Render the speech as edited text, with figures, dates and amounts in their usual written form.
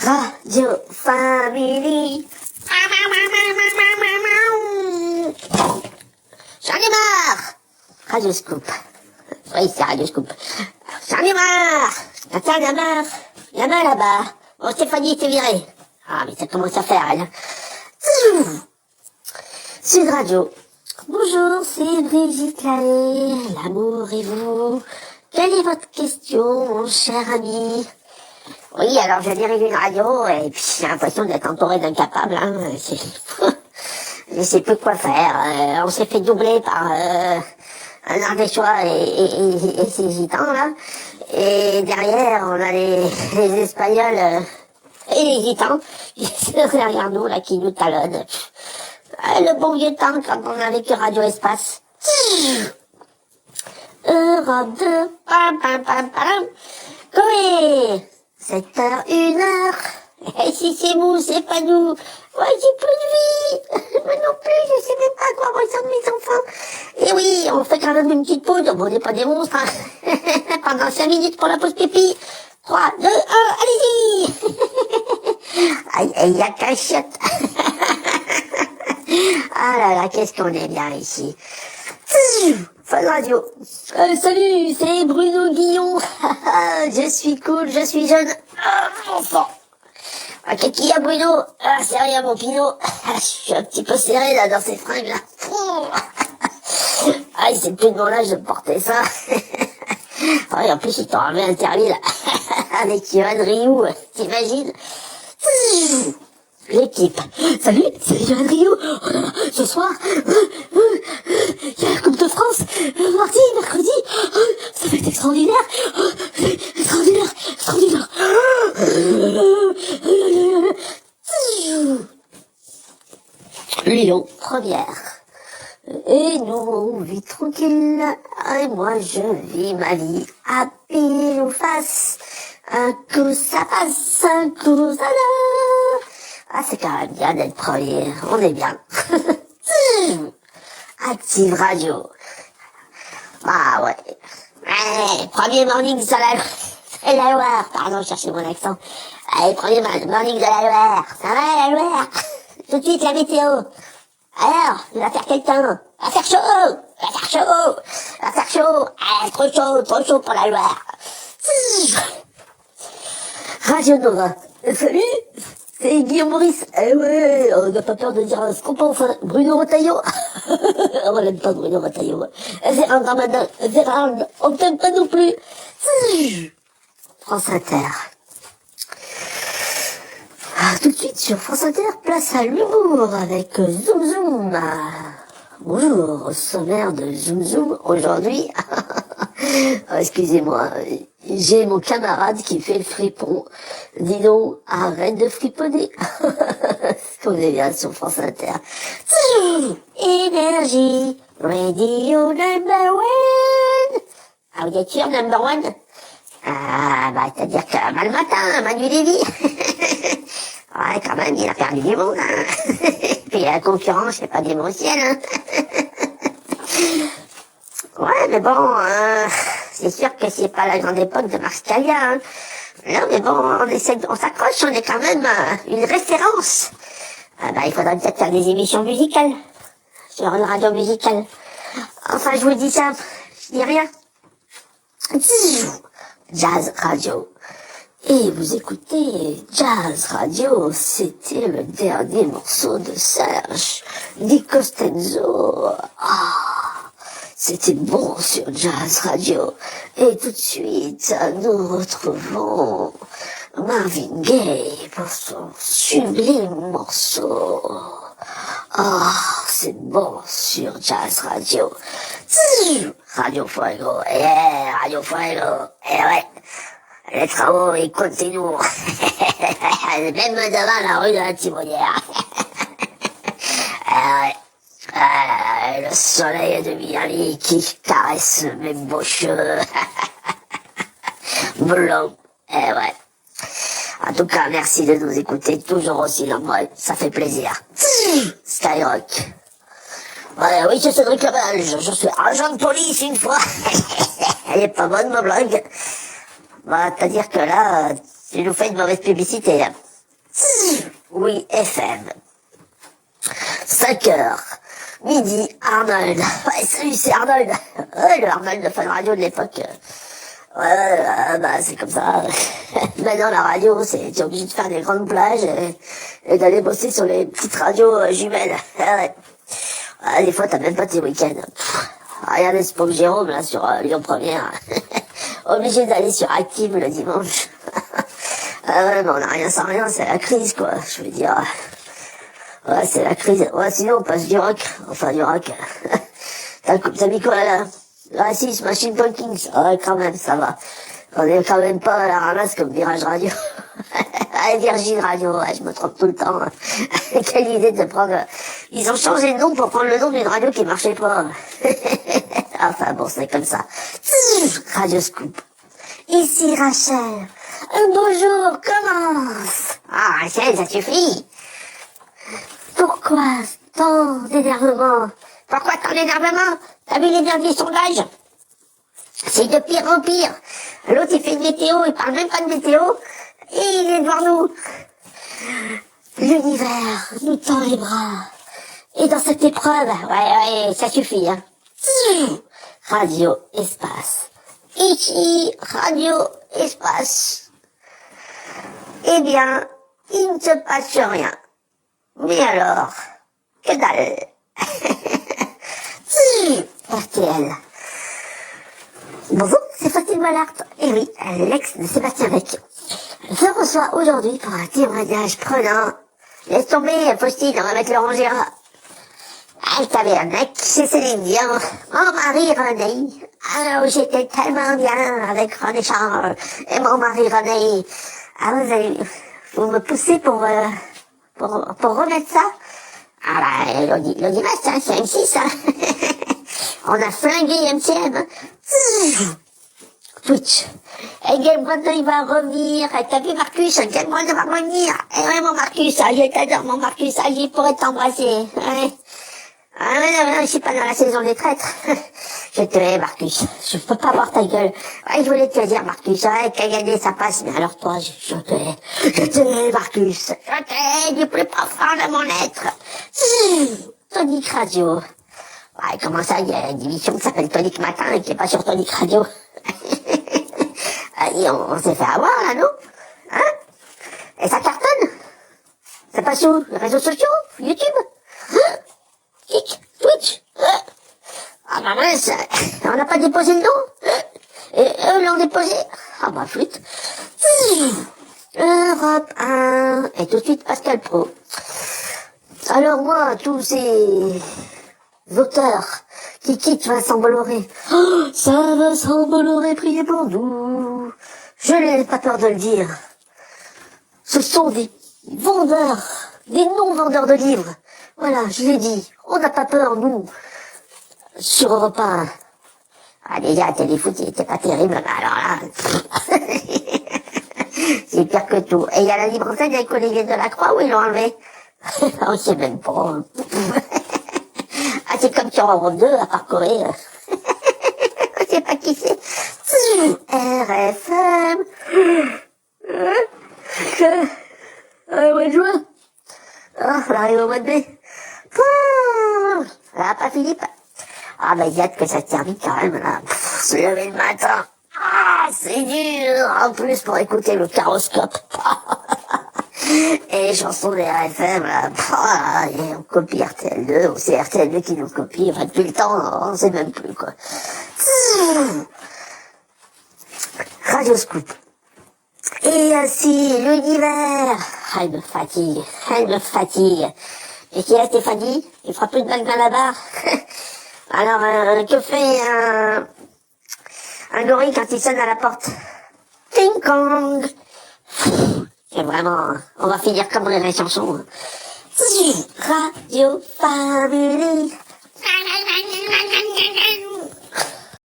Radio Family. J'en ai marre. Radio Scoop. Oui, c'est Radio Scoop. J'en ai marre. Attends, la main là-bas. Bon, Stéphanie, t'es virée. Ah, mais ça commence à faire, elle. Sud Radio. Bonjour, c'est Brigitte Lahaye. L'amour et vous. Quelle est votre question, mon cher ami? Oui, alors je dirige une radio, et puis j'ai l'impression d'être entouré d'incapables, hein. Je sais plus quoi faire. On s'est fait doubler par un Ardéchois et ses gitans, là. Et derrière, on a les Espagnols et les gitans derrière nous, là, qui nous talonnent. Le bon vieux temps, quand on avait que Radio Espace. Europe 2, pam pam pam pam. Coé, 7h, 1h. Et si c'est mou, c'est pas nous. Ouais, j'ai plus de vie. Moi non plus, je sais même pas à quoi ressemblent mes enfants. Et oui, on fait quand même une petite pause. Bon, on n'est pas des monstres, hein. Pendant 5 minutes pour la pause pipi. 3, 2, 1, allez-y. Aïe, il y a qu'un chiotte. Ah là là, qu'est-ce qu'on est bien ici. Fun Radio. Salut, c'est Bruno Guillon. Je suis cool, je suis jeune. Enfant. Ah, qu'est-ce qu'il y a, Bruno? Ah, c'est rien, mon Pinot. Je suis un petit peu serré, là, dans ces fringues, là. Ah, c'est plus de mon âge de porter ça. Ah, et en plus, ils t'en avaient interdit, là. Avec Yoann Rioux, t'imagines? L'équipe. Salut, c'est Yoann Rioux. Oh là là, ce soir, il y a la Coupe de France. Mardi, mercredi. Ça va être extraordinaire. Extraordinaire. Lyon, première. Et nous, on vit tranquille. Et moi, je vis ma vie à pile ou face. Un coup, ça passe, un coup, ça va. Ah, c'est quand même bien d'être premier. On est bien. Active Radio. Ah ouais. Premier morning sur la Loire. Pardon, cherchez mon accent. Allez, premier morning de la Loire. Ça va, la Loire? Tout de suite, la météo. Alors, il va faire quel temps? Va faire chaud. Ah, trop chaud pour la Loire. Radio Nova. Salut, c'est Guillaume Maurice. Eh ouais, on n'a pas peur de dire ce qu'on pense, hein. Bruno Retailleau. On l'aime pas, Bruno Retailleau. Gérald Darmanin. Gérald, on t'aime pas non plus. France Inter. Ah, tout de suite sur France Inter, place à l'humour avec Zoom Zoom. Bonjour, au sommaire de Zoom Zoom, aujourd'hui. Oh, excusez-moi, j'ai mon camarade qui fait le fripon. Dis donc, arrête de friponner. On est bien sur France Inter. Énergie, radio number one. Ah, vous êtes sûr, number one? Ah, bah, c'est-à-dire que, le matin, Manu Lévy. Ouais, quand même, il a perdu du monde, hein. Puis la concurrence, c'est pas démentiel, hein. Ouais, mais bon, c'est sûr que c'est pas la grande époque de Mars Calia, hein. Non, mais bon, on s'accroche, on est quand même une référence. Ah bah, il faudrait peut-être faire des émissions musicales. Sur une radio musicale. Enfin, je vous dis ça, je dis rien. Jazz Radio. Et vous écoutez Jazz Radio, c'était le dernier morceau de Serge Di Costanzo. Ah, c'était bon sur Jazz Radio. Et tout de suite, nous retrouvons Marvin Gaye pour son sublime morceau. Ah, c'est bon sur Jazz Radio. Radio Fuego, Radio Fuego, ouais. Les travaux, ils continuent. Même devant la rue de la Timonière. Le soleil de Miami qui caresse mes beaux cheveux. Blonds. Ouais. En tout cas, merci de nous écouter toujours aussi nombreux. Ça fait plaisir. Skyrock. Ouais, oui, c'est Cédric Lebelge. Je suis agent de police une fois. Elle est pas bonne, ma blague. Bah, c'est-à-dire que là, tu nous fais une mauvaise publicité, là. Oui, FM. 5 heures. Midi, Arnold. Ouais, salut, c'est Arnold. Ouais, le Arnold de Fun Radio de l'époque. Ouais, bah, c'est comme ça. Maintenant, la radio, t'es obligé de faire des grandes plages et d'aller bosser sur les petites radios jumelles. Ouais. Ah, des fois, t'as même pas tes week-ends. Regardez ce pauvre Jérôme, là, sur Lyon Première. Obligé d'aller sur Active le dimanche. Ah ouais, mais on a rien sans rien, c'est la crise, quoi. Je veux dire. Ouais, c'est la crise. Ouais, sinon, on passe du rock. Enfin, du rock. T'as mis quoi, là? Ah si, Smashing Pumpkins. Ouais, quand même, ça va. On est quand même pas à la ramasse comme Virage Radio. Ah, Virgin Radio, ouais, je me trompe tout le temps. Quelle idée de prendre... Ils ont changé de nom pour prendre le nom d'une radio qui marchait pas. Enfin bon, c'est comme ça. Radio Scoop. Ici Rachel. Un beau jour commence. Ah, Rachel, ça suffit. Pourquoi tant d'énervement? Pourquoi tant d'énervement? T'as vu les derniers sondages? C'est de pire en pire. L'autre, il fait une météo, il parle même pas de météo, et il est devant nous. L'univers nous tend les bras. Et dans cette épreuve, ouais, ça suffit, hein. Radio Espace. Ici, Radio Espace. Eh bien, il ne se passe rien. Mais alors, que dalle. RTL. Bonjour, c'est Fatima Mallard. Et oui, l'ex de Sébastien Beck. Je reçois aujourd'hui pour un témoignage prenant. Laisse tomber, Faustine, on va mettre Laurent Gérard. Ah, je t'avais un mec, c'est Céline Dion. Mon mari René. Ah, j'étais tellement bien avec René Charles et mon mari René. Ah, vous me poussez pour remettre ça? Ah bah, l'audimat, hein, c'est M6, hein. On a flingué MCM. Twitch. Et Game One il va revenir. T'as vu Marcus? Game One va revenir. Et vraiment Marcus, je t'adore mon Marcus, je pourrais t'embrasser. Ouais. Ah non, je suis pas dans la saison des traîtres. Je te hais, Marcus. Je peux pas voir ta gueule. Ouais, je voulais te dire, Marcus, ouais, qu'à gagner ça passe, mais alors toi, je te hais. Je te hais, Marcus. Je te hais du plus profond de mon être. Tonic Radio. Ouais, comment ça, il y a une émission qui s'appelle Tonic Matin et qui est pas sur Tonic Radio. Et on s'est fait avoir, là, non? Hein? Et ça cartonne? Ça passe où? Les réseaux sociaux? YouTube? Hein? Twitch? Ah bah mince, on n'a pas déposé le nom? Et eux l'ont déposé? Ah bah flûte. Europe 1. Et tout de suite Pascal Pro. Alors moi, tous ces auteurs qui quittent Vincent Bolloré. Oh, ça Vincent Bolloré, priez pour nous. Je n'ai pas peur de le dire. Ce sont des vendeurs, des non-vendeurs de livres. Voilà, je l'ai dit. On n'a pas peur, nous. Sur Europe 1. Ah, déjà, Téléfoot, il était pas terrible, mais alors là, c'est pire que tout. Et il y a la libre antenne avec Olivier Delacroix, où ils l'ont enlevé? On sait même pas. Ah, c'est comme sur Europe 2, à parcourir. On sait pas qui c'est. RFM. Ouais, de juin. Oh, on arrive au mois de mai. Là, pas Philippe. Ah, bah, il y a que ça termine quand même, là. Se lever le matin. Ah, c'est dur. En plus, pour écouter le caroscope. Et les chansons des RFM, là. Et on copie RTL2, ou c'est RTL2 qui nous copie. Enfin, depuis le temps, on sait même plus, quoi. Radio Scoop. Et ainsi, l'univers. Ah, il me fatigue. Et qui est Stéphanie? Il fera plus de bague dans la barre. Alors, que fait un gorille quand il sonne à la porte? Ting Kong. C'est vraiment, on va finir comme les chansons. Radio Family.